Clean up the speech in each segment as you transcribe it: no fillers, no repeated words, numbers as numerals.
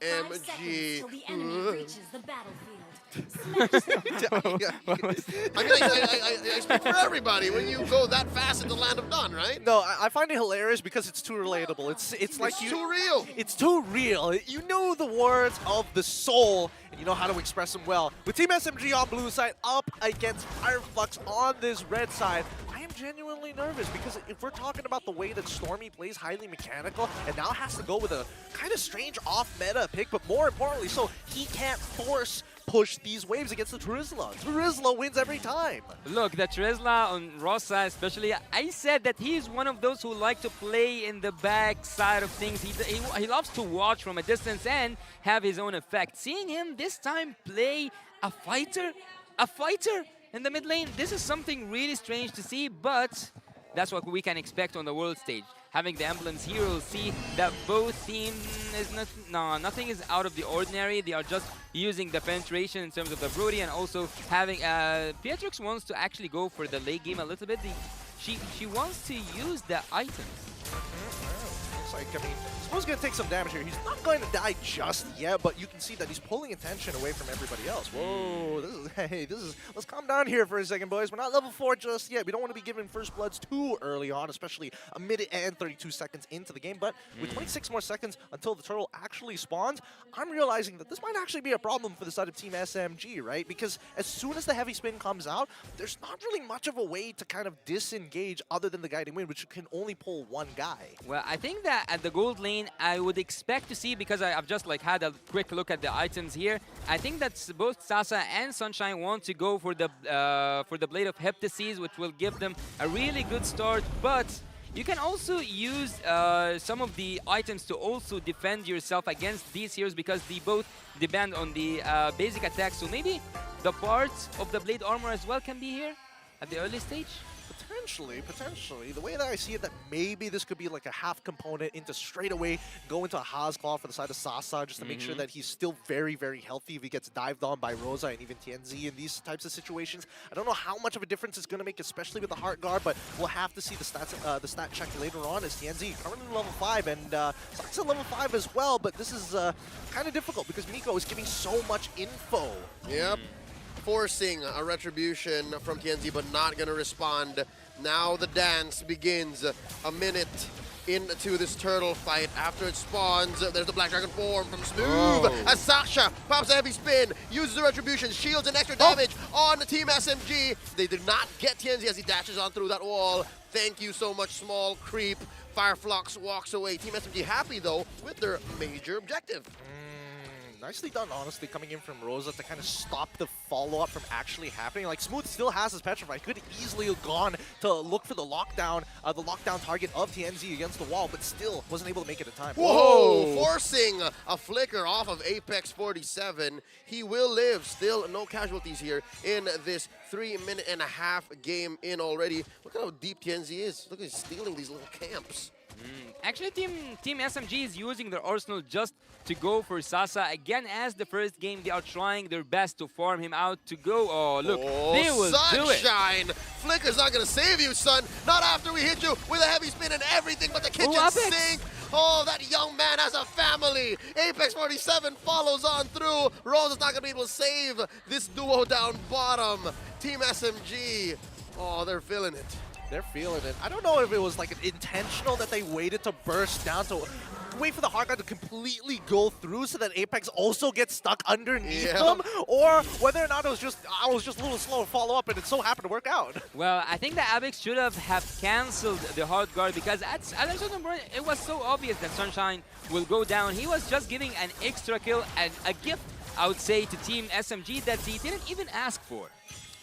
SMG. till the enemy reaches the battlefield. I mean, I speak for everybody when you go that fast in the land of none, right? No, I find it hilarious because it's too relatable. It's like It's too real. It's too real. You know the words of the soul, and you know how to express them well. With Team SMG on blue side up against Flux on this red side, I am genuinely nervous because if we're talking about the way that Stormy plays highly mechanical and now has to go with a kind of strange off-meta pick, but more importantly, so he can't force push these waves against the Turizla. Turizla wins every time. Look, the Turizla on Rosa especially, I said that he's one of those who like to play in the back side of things. He loves to watch from a distance and have his own effect. Seeing him this time play a fighter in the mid lane, this is something really strange to see, but that's what we can expect on the world stage. Having the emblems here, we'll see that both teams is nothing is out of the ordinary. They are just using the penetration in terms of the Brody, and also having Pietrix wants to actually go for the late game a little bit. She wants to use the items. Looks like, I mean, Smo's going to take some damage here. He's not going to die just yet, but you can see that he's pulling attention away from everybody else. Whoa, let's calm down here for a second, boys. We're not level 4 just yet. We don't want to be giving first bloods too early on, especially a minute and 32 seconds into the game. But with 26 more seconds until the turtle actually spawns, I'm realizing that this might actually be a problem for the side of Team SMG, right? Because as soon as the heavy spin comes out, there's not really much of a way to kind of disengage other than the guiding wind, which can only pull one guy. Well, I think that at the gold lane, I would expect to see, because I've just like had a quick look at the items here, I think that both Sasa and Sunshine want to go for the Blade of Heptases, which will give them a really good start, but you can also use some of the items to also defend yourself against these heroes, because they both depend on the basic attack. So maybe the parts of the Blade Armor as well can be here at the early stage? Potentially. The way that I see it, that maybe this could be like a half component into straight away go into a Haas Claw for the side of Sasa, just to make sure that he's still very, very healthy if he gets dived on by Rosa and even TNZ in these types of situations. I don't know how much of a difference it's going to make, especially with the Heart Guard, but we'll have to see the stats, the stat check later on, as TNZ currently level 5 and Sasa level 5 as well, but this is kind of difficult because Miko is giving so much info. Yep. Forcing a retribution from TNZ, but not going to respond. Now the dance begins. A minute into this turtle fight. After it spawns, there's the Black Dragon form from Smooth. As Sasha pops a heavy spin, uses the retribution, shields and extra damage on Team SMG. They did not get TNZ as he dashes on through that wall. Thank you so much, small creep. Fireflux walks away. Team SMG happy, though, with their major objective. Nicely done, honestly, coming in from Rosa to kind of stop the follow-up from actually happening. Like, Smooth still has his Petrify. Could easily have gone to look for the lockdown target of TNZ against the wall, but still wasn't able to make it in time. Whoa! Forcing a flicker off of Apex 47. He will live. Still no casualties here in this 3.5-minute game in already. Look at how deep TNZ is. Look at he's stealing these little camps. Actually, Team SMG is using their arsenal just to go for Sasa. Again, as the first game, they are trying their best to farm him out to go. Oh, look, they will do it. Sunshine! Flicker's not going to save you, son. Not after we hit you with a heavy spin and everything but the kitchen sink. Oh, that young man has a family. Apex 47 follows on through. Rose is not going to be able to save this duo down bottom. Team SMG, oh, they're feeling it. They're feeling it. I don't know if it was like intentional that they waited to burst down to wait for the Heart Guard to completely go through so that Apex also gets stuck underneath them, or whether or not I was just a little slow to follow up and it so happened to work out. Well, I think that Apex should have cancelled the Heart Guard, because at a certain point it was so obvious that Sunshine will go down. He was just giving an extra kill and a gift, I would say, to Team SMG that he didn't even ask for.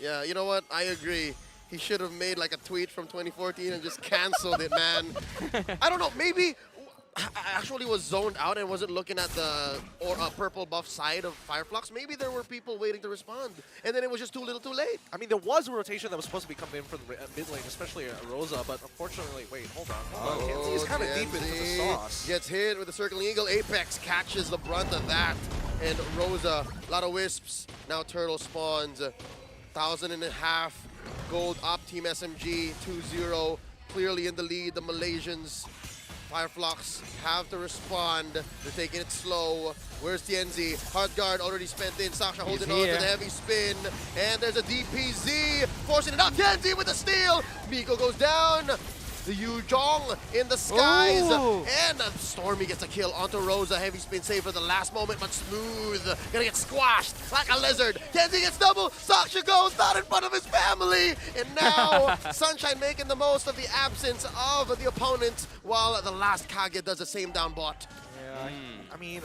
Yeah, you know what? I agree. He should have made like a tweet from 2014 and just canceled it, man. I don't know, maybe I actually was zoned out and wasn't looking at the purple buff side of Fireflux. Maybe there were people waiting to respond, and then it was just too little too late. I mean, there was a rotation that was supposed to be coming in from the mid lane, especially Rosa, but unfortunately, wait, hold on. TNZ is kind of deep into the sauce. Gets hit with the Circling Eagle. Apex catches the brunt of that, and Rosa, a lot of wisps. Now Turtle spawns. 1,500 gold up, Team SMG 2-0, clearly in the lead. The Malaysians Fireflux have to respond. They're taking it slow. Where's TNZ? Hard guard already spent in. Sasha holding on to the heavy spin. And there's a DPZ forcing it out. TNZ with the steal. Miko goes down. The Yujong in the skies. Ooh. And Stormy gets a kill onto Rosa. Heavy spin save for the last moment, but Smooth gonna get squashed like a lizard. Kenzie gets double. Sasha goes not in front of his family. And now Sunshine making the most of the absence of the opponent while the last Kage does the same down bot. Yeah, I mean,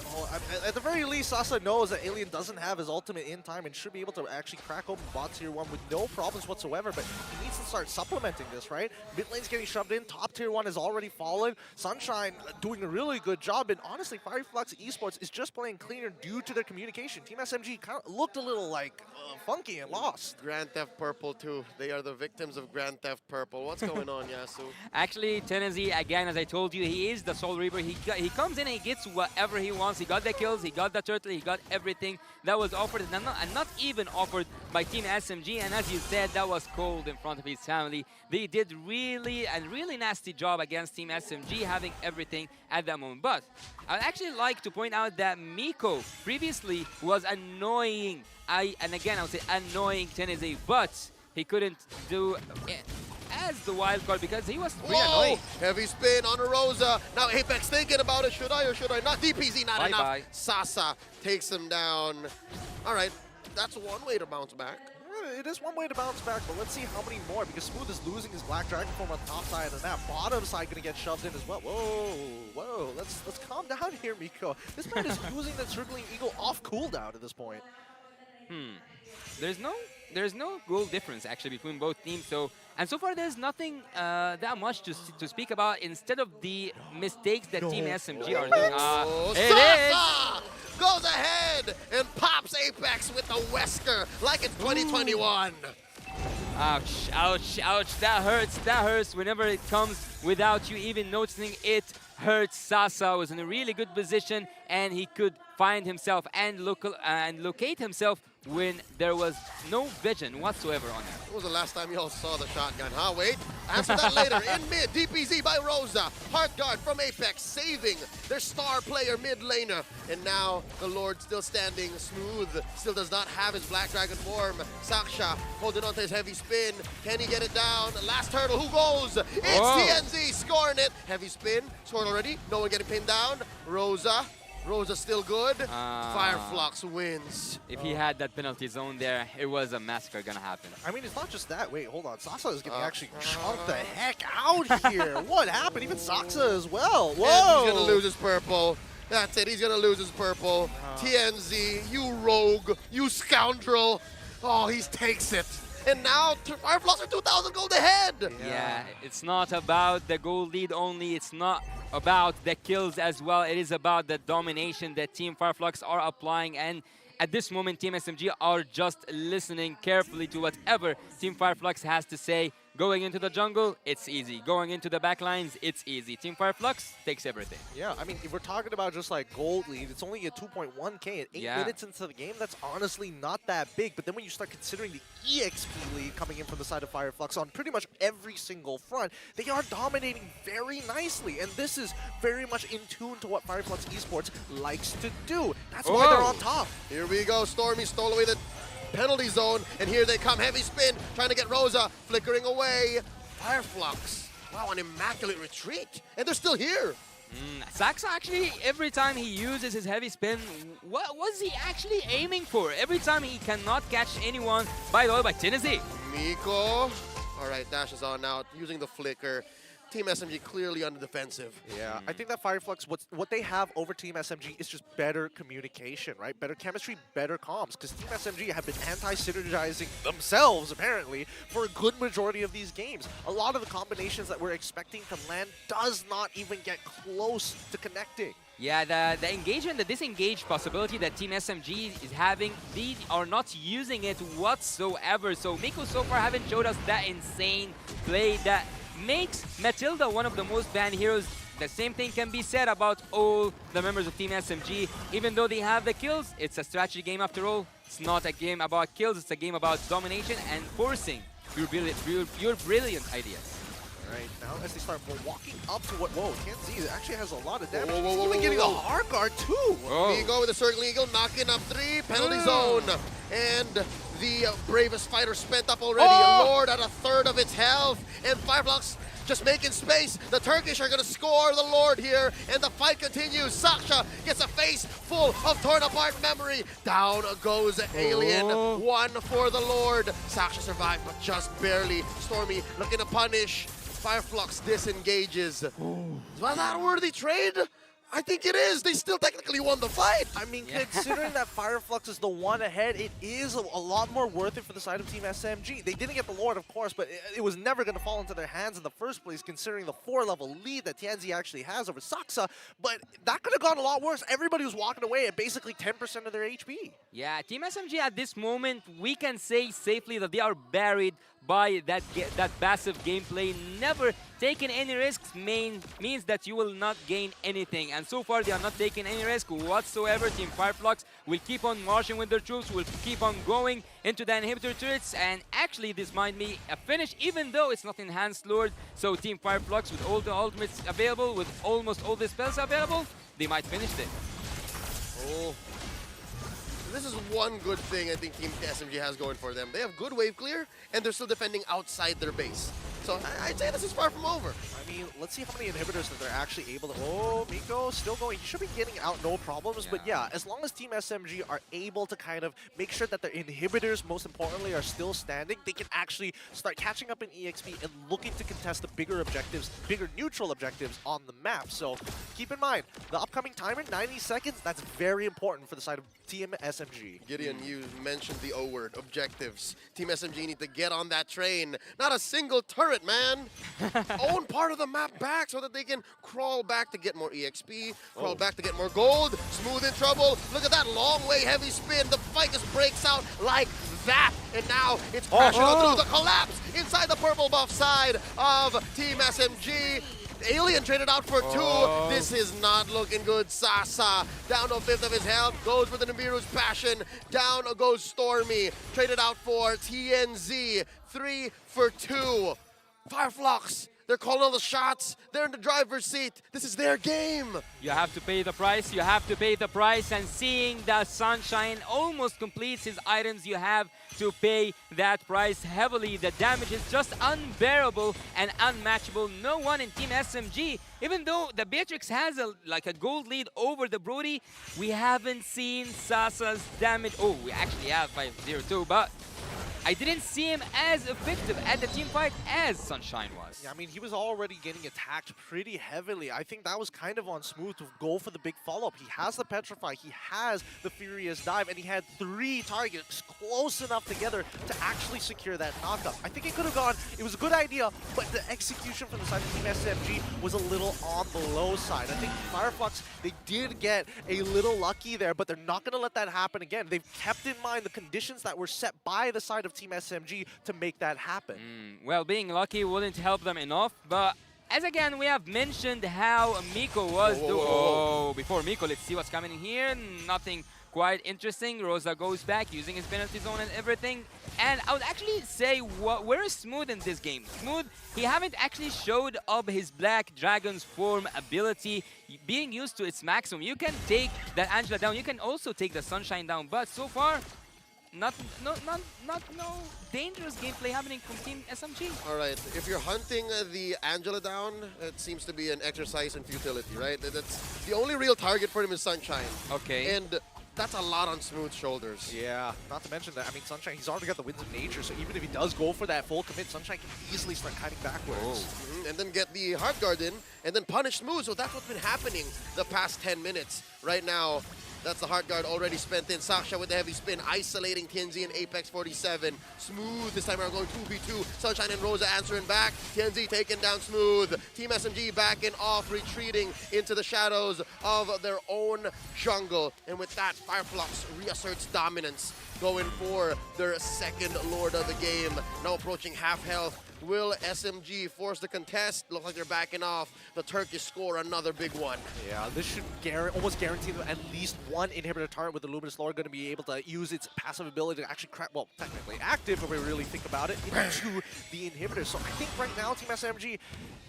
at the very least, Sasa knows that Alien doesn't have his ultimate in time and should be able to actually crack open bot tier 1 with no problems whatsoever, but he needs to start supplementing this, right? Mid lane's getting shoved in, top tier 1 has already fallen, Sunshine doing a really good job, and honestly, Fireflux Esports is just playing cleaner due to their communication. Team SMG kind of looked a little like funky and lost. Grand Theft Purple too. They are the victims of Grand Theft Purple. What's going on, Yasu? Actually, Tennessee, again, as I told you, he is the Soul Reaper. He comes in and he gets whatever he wants. He got the kills, he got the turtle, he got everything that was offered, and not even offered by Team SMG. And as you said, that was cold in front of his family. They did really nasty job against Team SMG, having everything at that moment. But I'd actually like to point out that Miko previously was annoying. And again, I would say annoying Tennessee, but he couldn't do it as the wild card because he was really annoying. Heavy spin on a Rosa. Now Apex thinking about it. Should I or should I not? DPZ not enough. Bye. Sasa takes him down. All right, that's one way to bounce back. It is one way to bounce back, but let's see how many more, because Smooth is losing his Black Dragon form on top side, and that bottom side gonna get shoved in as well. Whoa, let's calm down here, Miko. This man is using the Circling Eagle off cooldown at this point. There's no goal difference actually between both teams. So far there's nothing that much to speak about instead of the mistakes that Team SMG are doing. Sasa goes ahead and pops Apex with the Wesker like it's 2021. Ouch, ouch, ouch. That hurts whenever it comes without you even noticing. It hurts. Sasa was in a really good position and he could find himself and locate himself when there was no vision whatsoever on him. When was the last time y'all saw the shotgun, huh? Wait, answer that later. In mid, DPZ by Rosa. Hard guard from Apex, saving their star player mid laner. And now the Lord still standing. Smooth still does not have his Black Dragon form. Saksha holding on to his heavy spin. Can he get it down? Last turtle, who goes? It's TNZ scoring it. Heavy spin, scored already. No one getting pinned down. Rosa still good. Fireflux wins. If he had that penalty zone there, it was a massacre gonna happen. I mean, it's not just that. Wait, hold on. Sasa is getting actually chunked the heck out here. What happened? Even Saksa as well. Whoa! And he's gonna lose his purple. That's it. He's gonna lose his purple. TNZ, you rogue, you scoundrel. Oh, he takes it. And now Fireflux are 2,000 gold ahead. Yeah, it's not about the goal lead only. It's not about the kills as well. It is about the domination that Team Fireflux are applying. And at this moment, Team SMG are just listening carefully to whatever Team Fireflux has to say. Going into the jungle, it's easy. Going into the backlines, it's easy. Team Fireflux takes everything. Yeah, I mean, if we're talking about just like gold lead, it's only a 2.1k at 8 minutes into the game. That's honestly not that big. But then when you start considering the EXP lead coming in from the side of Fireflux on pretty much every single front, they are dominating very nicely. And this is very much in tune to what Fireflux Esports likes to do. That's why they're on top. Here we go. Stormy stole away the penalty zone, and here they come. Heavy spin, trying to get Rosa, flickering away. Fireflux, wow, an immaculate retreat, and they're still here. Saxa actually, every time he uses his heavy spin, what was he actually aiming for? Every time he cannot catch anyone, by the way, by Tennessee. Miko, all right, dash is on now, using the flicker. Team SMG clearly on the defensive. Yeah, I think that Fireflux, what they have over Team SMG is just better communication, right? Better chemistry, better comms, because Team SMG have been anti-synergizing themselves, apparently, for a good majority of these games. A lot of the combinations that we're expecting to land does not even get close to connecting. Yeah, the engagement, the disengage possibility that Team SMG is having, they are not using it whatsoever. So Miko so far haven't showed us that insane play that makes Matilda one of the most banned heroes. The same thing can be said about all the members of Team SMG. Even though they have the kills, it's a strategy game after all. It's not a game about kills, it's a game about domination and forcing your brilliant ideas. right now as they start walking up to what, whoa, TNZ actually has a lot of damage. Whoa, whoa, He's whoa, even whoa, getting whoa. a hard guard too. Vigo with the Circling Eagle, knocking up 3, penalty zone. And the bravest fighter spent up already. Lord at a third of its health. And Fireflux just making space. The Turkish are going to score the Lord here. And the fight continues. Sasha gets a face full of torn apart memory. Down goes Alien. 1 for the Lord. Sasha survived, but just barely. Stormy looking to punish. Fireflux disengages. Was that a worthy trade? I think it is. They still technically won the fight. I mean, considering that Fireflux is the one ahead, it is a lot more worth it for the side of Team SMG. They didn't get the Lord, of course, but it was never going to fall into their hands in the first place, considering the 4-level lead that TNZ actually has over Saksa. But that could have gone a lot worse. Everybody was walking away at basically 10% of their HP. Yeah, Team SMG at this moment, we can say safely that they are buried by that passive gameplay. Never taking any risks means that you will not gain anything. And so far, they are not taking any risk whatsoever. Team Fireflux will keep on marching with their troops, will keep on going into the inhibitor turrets. And actually, this might be a finish, even though it's not Enhanced Lord. So Team Fireflux, with all the ultimates available, with almost all the spells available, they might finish it. Oh. This is one good thing I think Team SMG has going for them. They have good wave clear, and they're still defending outside their base. So I'd say this is far from over. I mean, let's see how many inhibitors that they're actually able to... Oh, Miko still going. He should be getting out no problems. But yeah, as long as Team SMG are able to kind of make sure that their inhibitors, most importantly, are still standing, they can actually start catching up in EXP and looking to contest the bigger objectives, bigger neutral objectives on the map. So keep in mind, the upcoming timer, 90 seconds, that's very important for the side of Team SMG. Gideon, you mentioned the O word, objectives. Team SMG need to get on that train. Not a single turret, man. Own part of the map back so that they can crawl back to get more EXP, crawl back to get more gold. Smooth in trouble. Look at that long way heavy spin. The fight just breaks out like that. And now it's crashing on through the collapse inside the purple buff side of Team SMG. Alien traded out for 2. This is not looking good. Sasa down to a 5th of his health. Goes for the Nibiru's passion. Down goes Stormy. Traded out for TNZ. 3 for 2. Fireflux. They're calling all the shots. They're in the driver's seat. This is their game. You have to pay the price. You have to pay the price. And seeing that Sunshine almost completes his items, you have to pay that price heavily. The damage is just unbearable and unmatchable. No one in Team SMG, even though the Beatrix has a gold lead over the Brody, we haven't seen Sasa's damage. Oh, we actually have 5-0-2, but I didn't see him as effective at the team fight as Sunshine was. Yeah, I mean, he was already getting attacked pretty heavily. I think that was kind of on Smooth to go for the big follow-up. He has the Petrify, he has the Furious Dive, and he had 3 targets close enough together to actually secure that knockup. I think it could have gone, it was a good idea, but the execution from the side of Team SMG was a little on the low side. I think Fireflux, they did get a little lucky there, but they're not going to let that happen again. They've kept in mind the conditions that were set by the side of Team SMG to make that happen. Well, being lucky wouldn't help them enough, but as again, we have mentioned how Miko was before Miko, let's see what's coming in here. Nothing quite interesting. Rosa goes back using his penalty zone and everything. And I would actually say, where is Smooth in this game? Smooth, he haven't actually showed up his Black Dragon's form ability being used to its maximum. You can take that Angela down, you can also take the Sunshine down, but so far, no dangerous gameplay happening from Team SMG. All right, if you're hunting the Angela down, it seems to be an exercise in futility, right? That's the only real target for him is Sunshine. Okay. And that's a lot on Smooth's shoulders. Yeah, not to mention that, I mean, Sunshine, he's already got the Winds of Nature, so even if he does go for that full commit, Sunshine can easily start kiting backwards. And then get the Heart Guard in, and then punish Smooth. So that's what's been happening the past 10 minutes. Right now, that's the Heart Guard already spent in. Sasha with the heavy spin, isolating TNZ and Apex 47. Smooth this time around going 2v2. Sunshine and Rosa answering back. TNZ taking down Smooth. Team SMG backing off, retreating into the shadows of their own jungle. And with that, Fireflux reasserts dominance, going for their second Lord of the game. Now approaching half health. Will SMG force the contest? Look like they're backing off. The Turkish score another big one. Yeah, this should almost guarantee them at least one inhibitor turret with the Luminous Lord going to be able to use its passive ability to actually crack, well, technically active if we really think about it, into the inhibitor. So I think right now, Team SMG,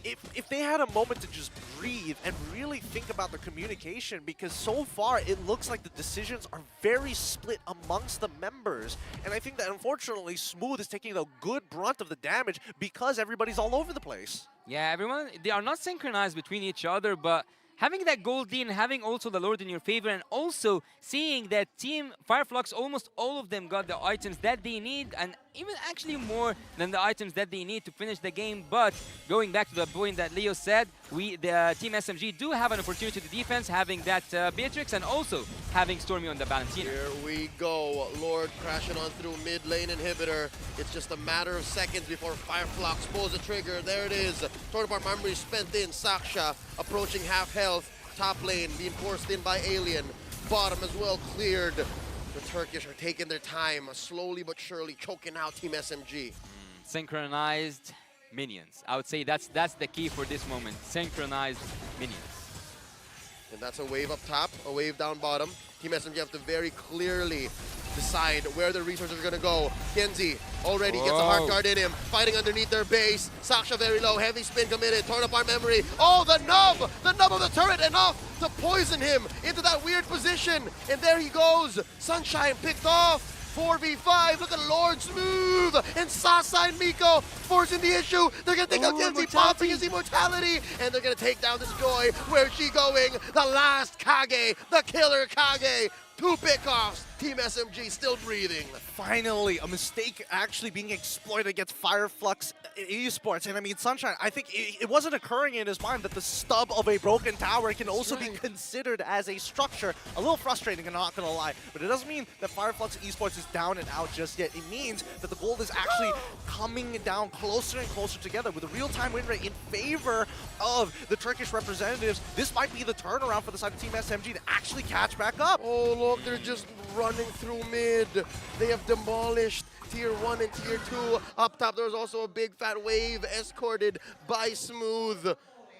if they had a moment to just breathe and really think about the communication, because so far it looks like the decisions are very split amongst the members. And I think that unfortunately Smooth is taking a good brunt of the damage because everybody's all over the place. Yeah, everyone, they are not synchronized between each other, but having that gold lead and having also the Lord in your favor, and also seeing that Team Fireflux, almost all of them got the items that they need, and even actually more than the items that they need to finish the game. But going back to the point that Leo said, the Team SMG do have an opportunity to defense, having that Beatrix and also having Stormy on the Valentina. Here we go. Lord crashing on through mid lane inhibitor. It's just a matter of seconds before Fireflux pulls the trigger. There it is. Total part memory spent in. Saksha approaching half health. Top lane being forced in by Alien. Bottom as well cleared. The Turkish are taking their time, slowly but surely choking out Team SMG. Synchronized minions. I would say that's the key for this moment. Synchronized minions. And that's a wave up top, a wave down bottom. Team SMG have to very clearly decide where the resources are going to go. Kenzie already gets a hard guard in him, fighting underneath their base. Sasha very low, heavy spin committed, torn apart memory. Oh, the nub of the turret, enough to poison him into that weird position. And there he goes. Sunshine picked off. 4v5, look at Lord Smooth and Sasa and Miko forcing the issue. They're gonna take out Kenzie, popping his immortality, and they're gonna take down this Joy. Where's she going? The last Kage, the killer Kage. 2 pickoffs. Team SMG still breathing. Finally, a mistake actually being exploited against Fireflux Esports. And I mean, Sunshine, I think it wasn't occurring in his mind that the stub of a broken tower can also be considered as a structure. A little frustrating, I'm not going to lie. But it doesn't mean that Fireflux Esports is down and out just yet. It means that the gold is actually coming down closer and closer together with a real-time win rate in favor of the Turkish representatives. This might be the turnaround for the side of Team SMG to actually catch back up. Oh, look, they're just running through mid. They have demolished Tier 1 and Tier 2. Up top, there's also a big fat wave escorted by Smooth.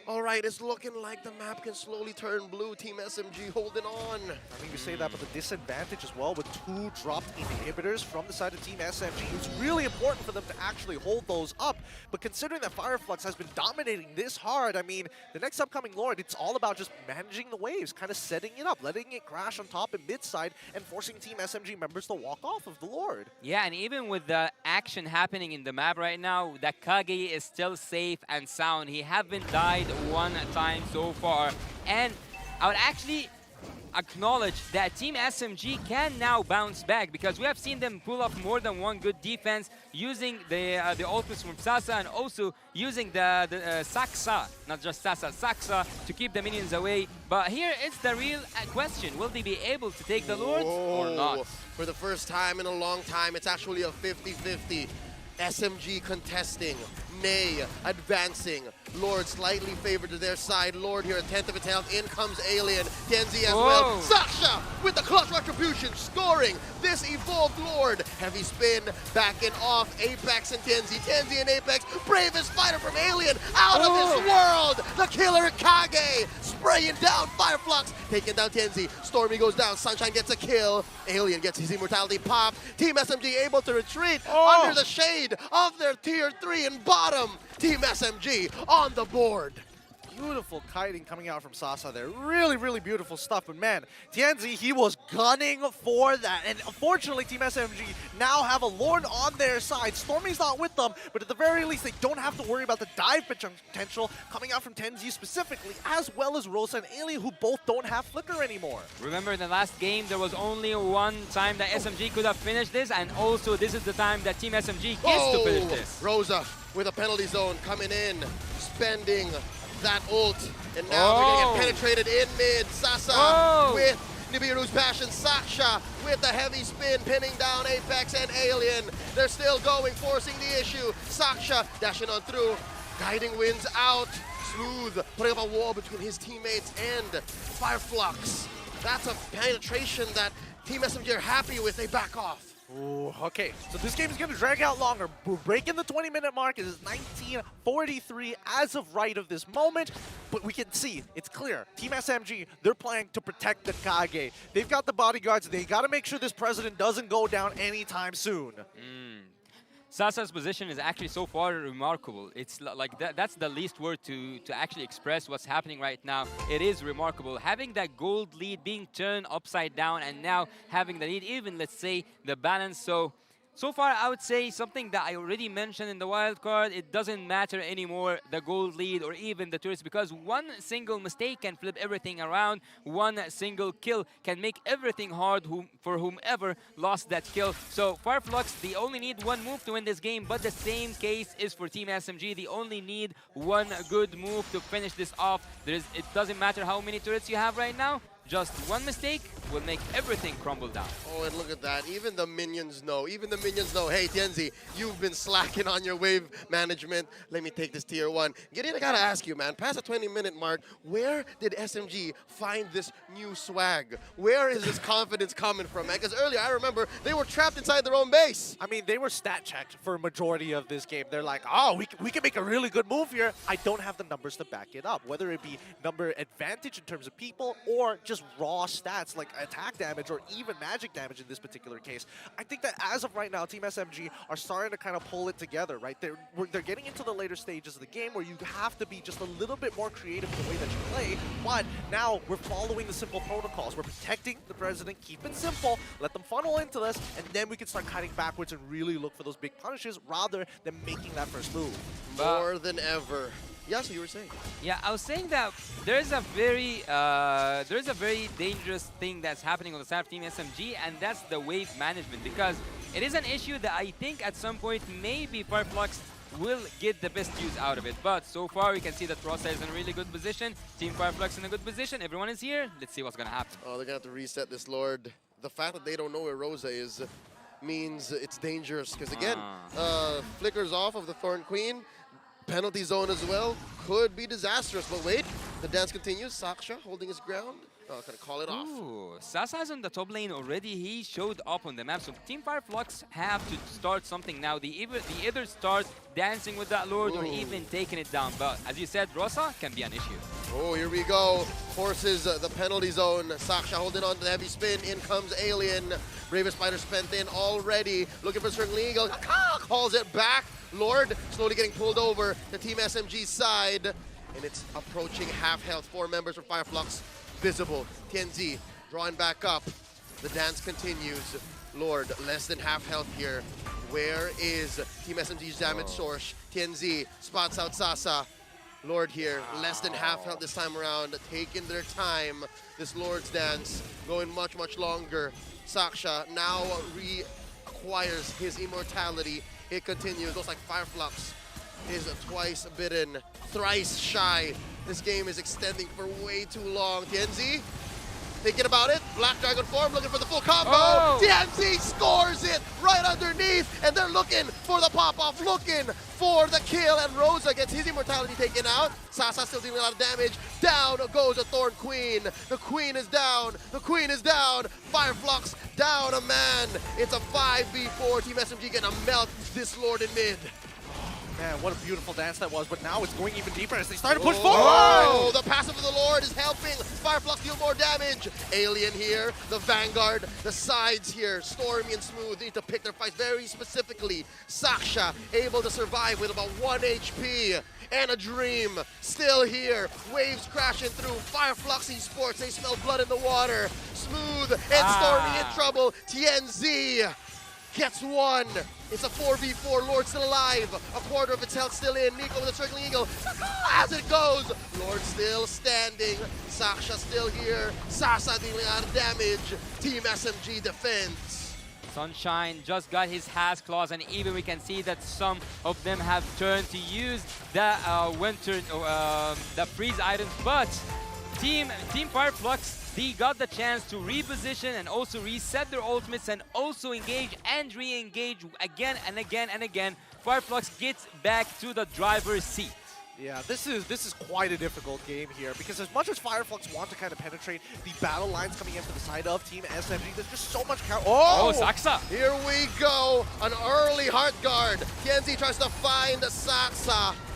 All right, it's looking like the map can slowly turn blue. Team SMG holding on. I think you say that, but the disadvantage as well with 2 dropped inhibitors from the side of Team SMG. It's really important for them to actually hold those up. But considering that Fireflux has been dominating this hard, I mean, the next upcoming Lord, it's all about just managing the waves, kind of setting it up, letting it crash on top and mid side, and forcing Team SMG members to walk off of the Lord. Yeah, and even with the action happening in the map right now, that Kage is still safe and sound. He haven't died one time so far, and I would actually acknowledge that Team SMG can now bounce back, because we have seen them pull off more than one good defense using the ultimates from Sasa, and also using the Saksa, not just Sasa, Saksa, to keep the minions away. But here it's the real question: will they be able to take the Lords or not? For the first time in a long time, it's actually a 50-50. SMG contesting, Nay advancing, Lord slightly favored to their side. Lord here, a 10th of its health. In comes Alien, Genzi as well. Sasha with the clutch retribution, scoring this evolved Lord. Heavy spin, backing off Apex and Genzi. Genzi and Apex, bravest fighter from Alien, out of this world. The killer Kage, spraying down Fireflux, taking down Genzi. Stormy goes down, Sunshine gets a kill. Alien gets his immortality pop. Team SMG able to retreat under the shade of their Tier 3 and bottom. Team SMG on the board. Beautiful kiting coming out from Sasa there. Really, really beautiful stuff. But man, Tianzi, he was gunning for that. And unfortunately, Team SMG now have a Lord on their side. Stormy's not with them, but at the very least, they don't have to worry about the dive potential coming out from Tianzi specifically, as well as Rosa and Alien, who both don't have Flicker anymore. Remember, in the last game, there was only one time that SMG could have finished this, and also this is the time that Team SMG gets to finish this. Rosa with a penalty zone coming in, spending that ult, and now they're gonna get penetrated in mid. Sasa with Nibiru's passion. Sasha with the heavy spin, pinning down Apex and Alien. They're still going, forcing the issue. Sasha dashing on through, guiding winds out. Smooth putting up a wall between his teammates and Fireflux. That's a penetration that Team SMG are happy with. They back off. Ooh, okay, so this game is going to drag out longer. We're breaking the 20-minute mark. It is 19:43 as of right of this moment. But we can see, it's clear. Team SMG, they're playing to protect the Kage. They've got the bodyguards. They got to make sure this president doesn't go down anytime soon. Sasa's position is actually so far remarkable. It's like that's the least word to actually express what's happening right now. It is remarkable. Having that gold lead being turned upside down and now having the lead, even let's say the balance. So far, I would say something that I already mentioned in the wild card. It doesn't matter anymore, the gold lead or even the tourists, because one single mistake can flip everything around. One single kill can make everything hard for whomever lost that kill. So Flux, they only need one move to win this game, but the same case is for Team SMG. They only need one good move to finish this off. It doesn't matter how many turrets you have right now. Just one mistake will make everything crumble down. Oh, and look at that. Even the minions know. Even the minions know, hey, Tienzi, you've been slacking on your wave management. Let me take this tier 1. Gideon, I gotta ask you, man, past the 20-minute mark, where did SMG find this new swag? Where is this confidence coming from, man? Because earlier, I remember, they were trapped inside their own base. I mean, they were stat checked for a majority of this game. They're like, oh, we can make a really good move here. I don't have the numbers to back it up, whether it be number advantage in terms of people or just raw stats like attack damage or even magic damage in this particular case. I think that as of right now, Team SMG are starting to kind of pull it together, right? They're getting into the later stages of the game where you have to be just a little bit more creative in the way that you play, but now we're following the simple protocols. We're protecting the president, keep it simple, let them funnel into this, and then we can start cutting backwards and really look for those big punishes rather than making that first move. More than ever. Yes, you were saying. Yeah, I was saying that there's a very dangerous thing that's happening on the side of Team SMG, and that's the wave management, because it is an issue that I think at some point maybe Flux will get the best use out of it. But so far we can see that Rosa is in a really good position, Team Flux in a good position, everyone is here. Let's see what's gonna happen. Oh, they're gonna have to reset this Lord. The fact that they don't know where Rosa is means it's dangerous, because again, flickers off of the Thorn Queen. Penalty zone as well. Could be disastrous, but wait. The dance continues. Saksha holding his ground. Oh, gonna call it off. Ooh, Sasa's on the top lane already. He showed up on the map. So Team Flux have to start something now. They either start dancing with that Lord or even taking it down. But as you said, Rosa can be an issue. Oh, here we go. Forces the penalty zone. Saksha holding on to the heavy spin. In comes Alien. Bravest Spider spent in already. Looking for Circling Eagle. Calls it back. Lord slowly getting pulled over to Team SMG's side. And it's approaching half health. 4 members from Flux visible. Tienzi drawing back up. The dance continues. Lord, less than half health here. Where is Team SMG's damage source? Tienzi spots out Sasa. Lord here, less than half health this time around, taking their time. This Lord's dance going much, much longer. Saksha now reacquires his immortality. It continues. Looks like Flux is twice bitten, thrice shy. This game is extending for way too long. Tienzi, thinking about it. Black Dragon form, looking for the full combo. Oh. Tienzi scores it right underneath, and they're looking for the pop-off, looking for the kill, and Rosa gets his immortality taken out. Sasa still dealing a lot of damage. Down goes a Thorn Queen. The Queen is down. The Queen is down. Flux down a man. It's a 5v4. Team SMG getting a melt this Lord in mid. Man, what a beautiful dance that was, but now it's going even deeper as they start to push forward! Oh, the passive of the Lord is helping Flux deal more damage. Alien here, the Vanguard, the sides here, Stormy and Smooth need to pick their fights very specifically. Saksha able to survive with about 1 HP. And a Dream still here. Waves crashing through. Flux Esports, they smell blood in the water. Smooth and Stormy in trouble. Tienzi gets one. It's a 4v4. Lord still alive. A quarter of its health still in. Nico with a Circling Eagle. As it goes. Lord still standing. Saksha still here. Sasa dealing out of damage. Team SMG defense. Sunshine just got his Has Claws, and even we can see that some of them have turned to use the the freeze items. But Team Flux, they got the chance to reposition and also reset their ultimates and also engage and re-engage again and again and again. Flux gets back to the driver's seat. Yeah, this is quite a difficult game here because as much as Fireflux want to kind of penetrate the battle lines coming in from the side of Team SMG, there's just so much counter. Oh, Saksa. Here we go, an early heart guard. TNZ tries to find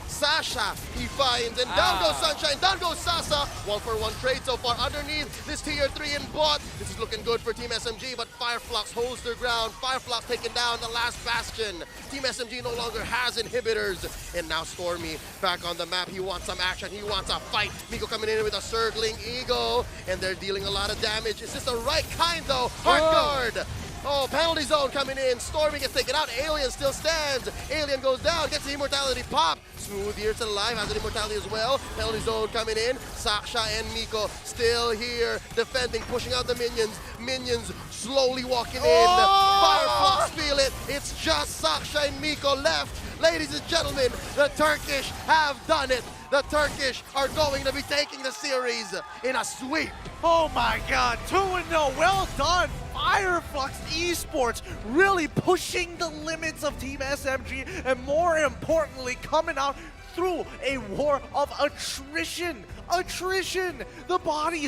Sasha, he finds, and down goes Sunshine, down goes Sasa. 1-for-1 trade so far underneath this tier 3 in bot. This is looking good for Team SMG, but Fireflux holds their ground. Fireflux taking down the last bastion. Team SMG no longer has inhibitors. And now Stormy back on the map. He wants some action, he wants a fight. Miko coming in with a circling eagle, and they're dealing a lot of damage. Is this the right kind though? Heart guard. Oh, penalty zone coming in. Stormy gets taken out. Alien still stands. Alien goes down, gets the immortality pop. Smooth here still alive, has an immortality as well. Penalty zone coming in. Saksha and Miko still here, defending, pushing out the minions. Minions slowly walking in. Fireflux feel it. It's just Saksha and Miko left. Ladies and gentlemen, the Turkish have done it. The Turkish are going to be taking the series in a sweep. Oh my god, 2-0, well done! Fireflux Esports really pushing the limits of Team SMG and more importantly coming out through a war of attrition. The bodies